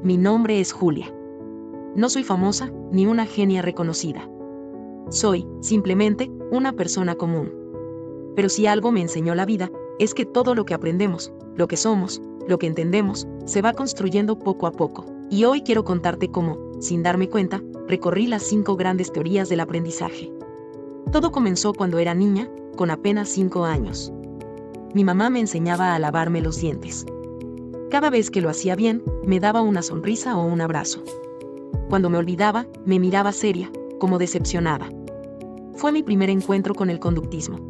Mi nombre es Julia. No soy famosa, ni una genia reconocida. Soy, simplemente, una persona común. Pero si algo me enseñó la vida, es que todo lo que aprendemos, lo que somos, lo que entendemos, se va construyendo poco a poco. Y hoy quiero contarte cómo, sin darme cuenta, recorrí las 5 grandes teorías del aprendizaje. Todo comenzó cuando era niña, con apenas 5 años. Mi mamá me enseñaba a lavarme los dientes. Cada vez que lo hacía bien, me daba una sonrisa o un abrazo. Cuando me olvidaba, me miraba seria, como decepcionada. Fue mi primer encuentro con el conductismo.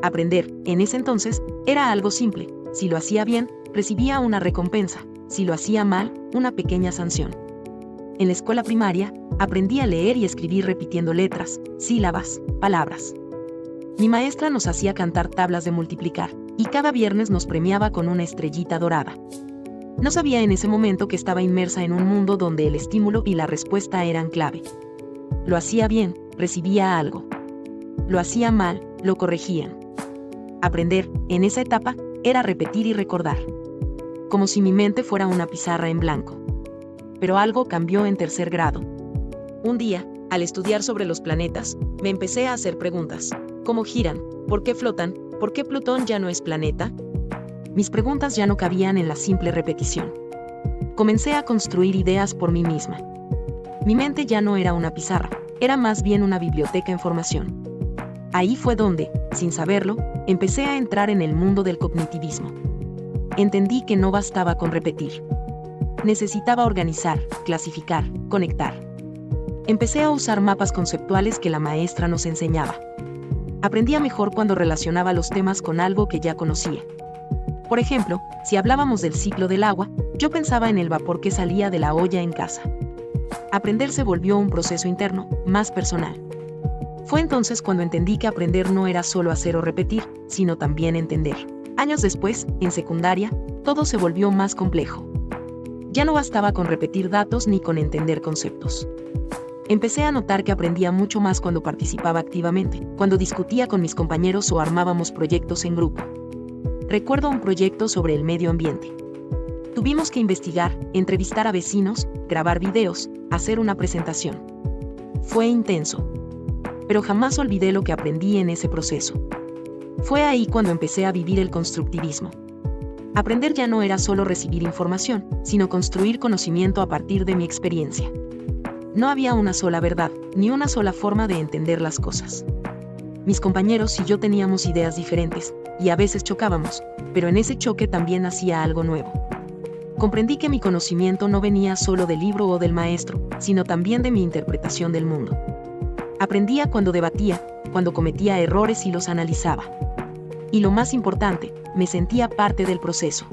Aprender, en ese entonces, era algo simple. Si lo hacía bien, recibía una recompensa. Si lo hacía mal, una pequeña sanción. En la escuela primaria, aprendí a leer y escribir repitiendo letras, sílabas, palabras. Mi maestra nos hacía cantar tablas de multiplicar, y cada viernes nos premiaba con una estrellita dorada. No sabía en ese momento que estaba inmersa en un mundo donde el estímulo y la respuesta eran clave. Lo hacía bien, recibía algo. Lo hacía mal, lo corregían. Aprender, en esa etapa, era repetir y recordar. Como si mi mente fuera una pizarra en blanco. Pero algo cambió en 3er grado. Un día, al estudiar sobre los planetas, me empecé a hacer preguntas. ¿Cómo giran? ¿Por qué flotan? ¿Por qué Plutón ya no es planeta? Mis preguntas ya no cabían en la simple repetición. Comencé a construir ideas por mí misma. Mi mente ya no era una pizarra, era más bien una biblioteca en formación. Ahí fue donde, sin saberlo, empecé a entrar en el mundo del cognitivismo. Entendí que no bastaba con repetir. Necesitaba organizar, clasificar, conectar. Empecé a usar mapas conceptuales que la maestra nos enseñaba. Aprendía mejor cuando relacionaba los temas con algo que ya conocía. Por ejemplo, si hablábamos del ciclo del agua, yo pensaba en el vapor que salía de la olla en casa. Aprender se volvió un proceso interno, más personal. Fue entonces cuando entendí que aprender no era solo hacer o repetir, sino también entender. Años después, en secundaria, todo se volvió más complejo. Ya no bastaba con repetir datos ni con entender conceptos. Empecé a notar que aprendía mucho más cuando participaba activamente, cuando discutía con mis compañeros o armábamos proyectos en grupo. Recuerdo un proyecto sobre el medio ambiente. Tuvimos que investigar, entrevistar a vecinos, grabar videos, hacer una presentación. Fue intenso. Pero jamás olvidé lo que aprendí en ese proceso. Fue ahí cuando empecé a vivir el constructivismo. Aprender ya no era solo recibir información, sino construir conocimiento a partir de mi experiencia. No había una sola verdad, ni una sola forma de entender las cosas. Mis compañeros y yo teníamos ideas diferentes, y a veces chocábamos, pero en ese choque también hacía algo nuevo. Comprendí que mi conocimiento no venía solo del libro o del maestro, sino también de mi interpretación del mundo. Aprendía cuando debatía, cuando cometía errores y los analizaba. Y lo más importante, me sentía parte del proceso.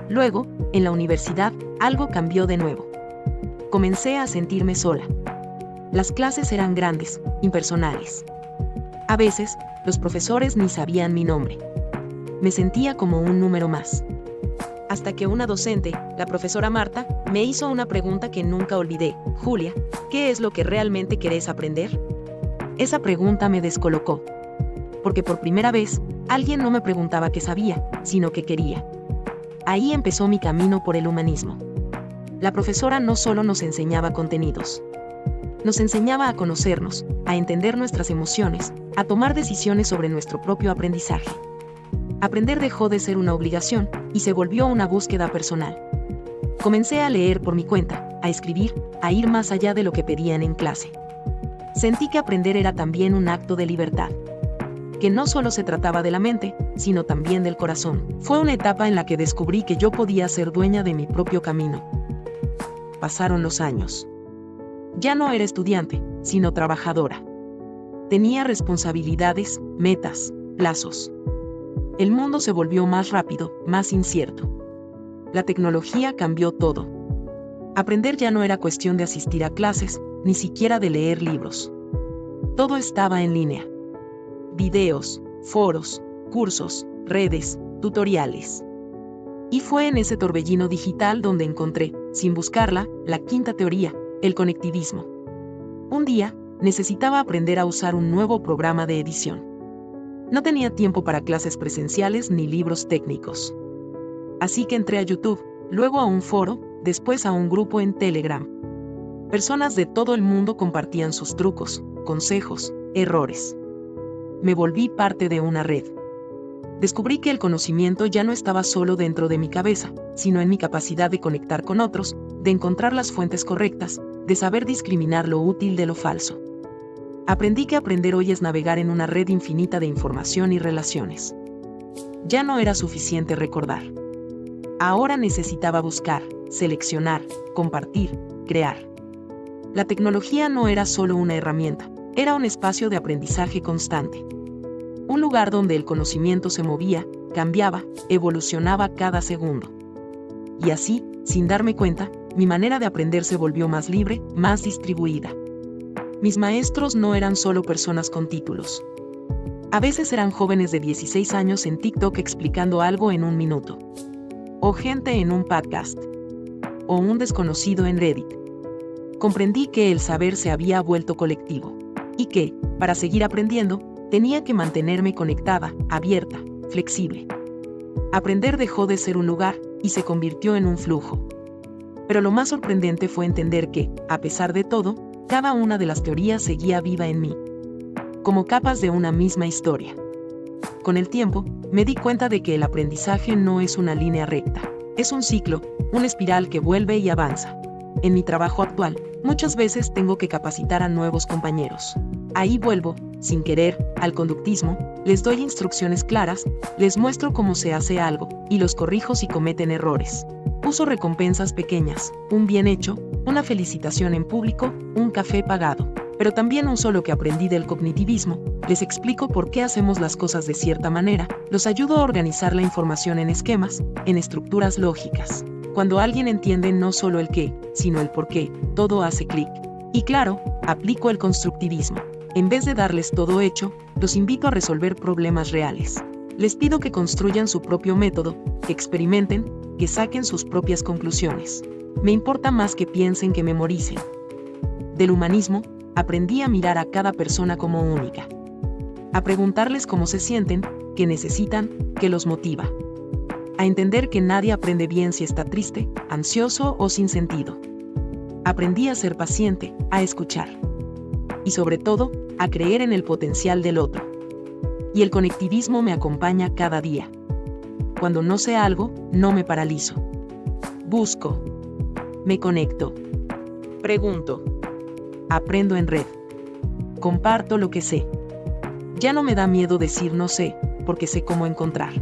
Luego, en la universidad, algo cambió de nuevo. Comencé a sentirme sola. Las clases eran grandes, impersonales. A veces, los profesores ni sabían mi nombre. Me sentía como un número más. Hasta que una docente, la profesora Marta, me hizo una pregunta que nunca olvidé. Julia, ¿qué es lo que realmente querés aprender? Esa pregunta me descolocó. Porque por primera vez, alguien no me preguntaba qué sabía, sino qué quería. Ahí empezó mi camino por el humanismo. La profesora no solo nos enseñaba contenidos. Nos enseñaba a conocernos, a entender nuestras emociones, a tomar decisiones sobre nuestro propio aprendizaje. Aprender dejó de ser una obligación y se volvió una búsqueda personal. Comencé a leer por mi cuenta, a escribir, a ir más allá de lo que pedían en clase. Sentí que aprender era también un acto de libertad. Que no solo se trataba de la mente, sino también del corazón. Fue una etapa en la que descubrí que yo podía ser dueña de mi propio camino. Pasaron los años. Ya no era estudiante, sino trabajadora. Tenía responsabilidades, metas, plazos. El mundo se volvió más rápido, más incierto. La tecnología cambió todo. Aprender ya no era cuestión de asistir a clases, ni siquiera de leer libros. Todo estaba en línea. Videos, foros, cursos, redes, tutoriales. Y fue en ese torbellino digital donde encontré, sin buscarla, la 5ª teoría, el conectivismo. Un día, necesitaba aprender a usar un nuevo programa de edición. No tenía tiempo para clases presenciales ni libros técnicos. Así que entré a YouTube, luego a un foro, después a un grupo en Telegram. Personas de todo el mundo compartían sus trucos, consejos, errores. Me volví parte de una red. Descubrí que el conocimiento ya no estaba solo dentro de mi cabeza, sino en mi capacidad de conectar con otros, de encontrar las fuentes correctas, de saber discriminar lo útil de lo falso. Aprendí que aprender hoy es navegar en una red infinita de información y relaciones. Ya no era suficiente recordar. Ahora necesitaba buscar, seleccionar, compartir, crear. La tecnología no era solo una herramienta, era un espacio de aprendizaje constante. Un lugar donde el conocimiento se movía, cambiaba, evolucionaba cada segundo. Y así, sin darme cuenta, mi manera de aprender se volvió más libre, más distribuida. Mis maestros no eran solo personas con títulos. A veces eran jóvenes de 16 años en TikTok explicando algo en un minuto. O gente en un podcast. O un desconocido en Reddit. Comprendí que el saber se había vuelto colectivo. Y que, para seguir aprendiendo, tenía que mantenerme conectada, abierta, flexible. Aprender dejó de ser un lugar, y se convirtió en un flujo. Pero lo más sorprendente fue entender que, a pesar de todo, cada una de las teorías seguía viva en mí. Como capas de una misma historia. Con el tiempo, me di cuenta de que el aprendizaje no es una línea recta. Es un ciclo, una espiral que vuelve y avanza. En mi trabajo actual, muchas veces tengo que capacitar a nuevos compañeros. Ahí vuelvo, sin querer, al conductismo, les doy instrucciones claras, les muestro cómo se hace algo, y los corrijo si cometen errores. Uso recompensas pequeñas, un bien hecho, una felicitación en público, un café pagado. Pero también uso lo que aprendí del cognitivismo, les explico por qué hacemos las cosas de cierta manera, los ayudo a organizar la información en esquemas, en estructuras lógicas. Cuando alguien entiende no solo el qué, sino el por qué, todo hace clic. Y claro, aplico el constructivismo. En vez de darles todo hecho, los invito a resolver problemas reales. Les pido que construyan su propio método, que experimenten, que saquen sus propias conclusiones. Me importa más que piensen que memoricen. Del humanismo, aprendí a mirar a cada persona como única. A preguntarles cómo se sienten, qué necesitan, qué los motiva. A entender que nadie aprende bien si está triste, ansioso o sin sentido. Aprendí a ser paciente, a escuchar. Y sobre todo, a creer en el potencial del otro. Y el conectivismo me acompaña cada día. Cuando no sé algo, no me paralizo. Busco. Me conecto. Pregunto. Aprendo en red. Comparto lo que sé. Ya no me da miedo decir no sé, porque sé cómo encontrar.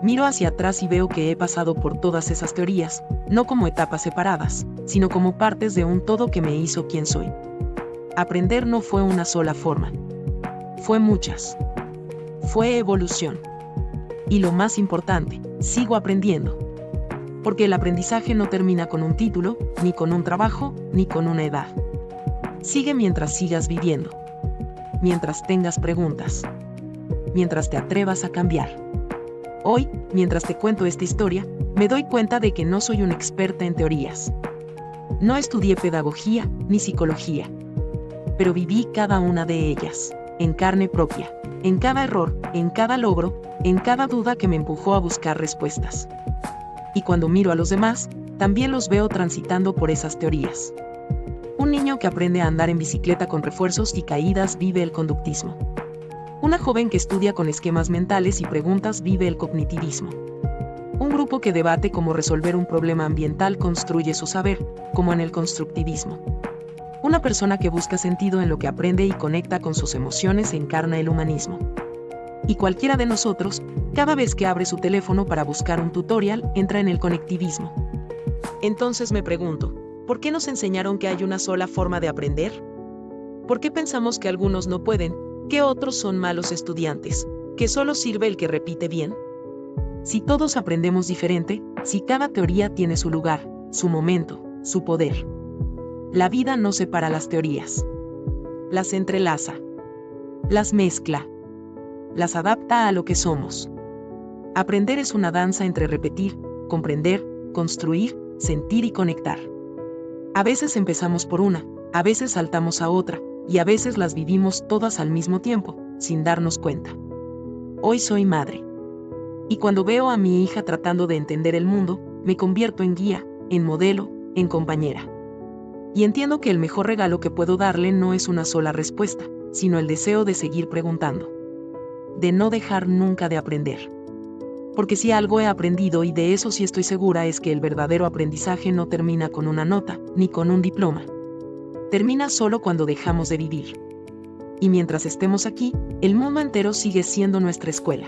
Miro hacia atrás y veo que he pasado por todas esas teorías, no como etapas separadas, sino como partes de un todo que me hizo quien soy. Aprender no fue una sola forma. Fue muchas. Fue evolución. Y lo más importante, sigo aprendiendo. Porque el aprendizaje no termina con un título, ni con un trabajo, ni con una edad. Sigue mientras sigas viviendo. Mientras tengas preguntas. Mientras te atrevas a cambiar. Hoy, mientras te cuento esta historia, me doy cuenta de que no soy una experta en teorías. No estudié pedagogía ni psicología. Pero viví cada una de ellas, en carne propia, en cada error, en cada logro, en cada duda que me empujó a buscar respuestas. Y cuando miro a los demás, también los veo transitando por esas teorías. Un niño que aprende a andar en bicicleta con refuerzos y caídas vive el conductismo. Una joven que estudia con esquemas mentales y preguntas vive el cognitivismo. Un grupo que debate cómo resolver un problema ambiental construye su saber, como en el constructivismo. Una persona que busca sentido en lo que aprende y conecta con sus emociones encarna el humanismo. Y cualquiera de nosotros, cada vez que abre su teléfono para buscar un tutorial, entra en el conectivismo. Entonces me pregunto, ¿por qué nos enseñaron que hay una sola forma de aprender? ¿Por qué pensamos que algunos no pueden, que otros son malos estudiantes, que solo sirve el que repite bien? Si todos aprendemos diferente, si cada teoría tiene su lugar, su momento, su poder. La vida no separa las teorías. Las entrelaza. Las mezcla. Las adapta a lo que somos. Aprender es una danza entre repetir, comprender, construir, sentir y conectar. A veces empezamos por una, a veces saltamos a otra, y a veces las vivimos todas al mismo tiempo, sin darnos cuenta. Hoy soy madre. Y cuando veo a mi hija tratando de entender el mundo, me convierto en guía, en modelo, en compañera. Y entiendo que el mejor regalo que puedo darle no es una sola respuesta, sino el deseo de seguir preguntando. De no dejar nunca de aprender. Porque si algo he aprendido, y de eso sí estoy segura, es que el verdadero aprendizaje no termina con una nota, ni con un diploma. Termina solo cuando dejamos de vivir. Y mientras estemos aquí, el mundo entero sigue siendo nuestra escuela.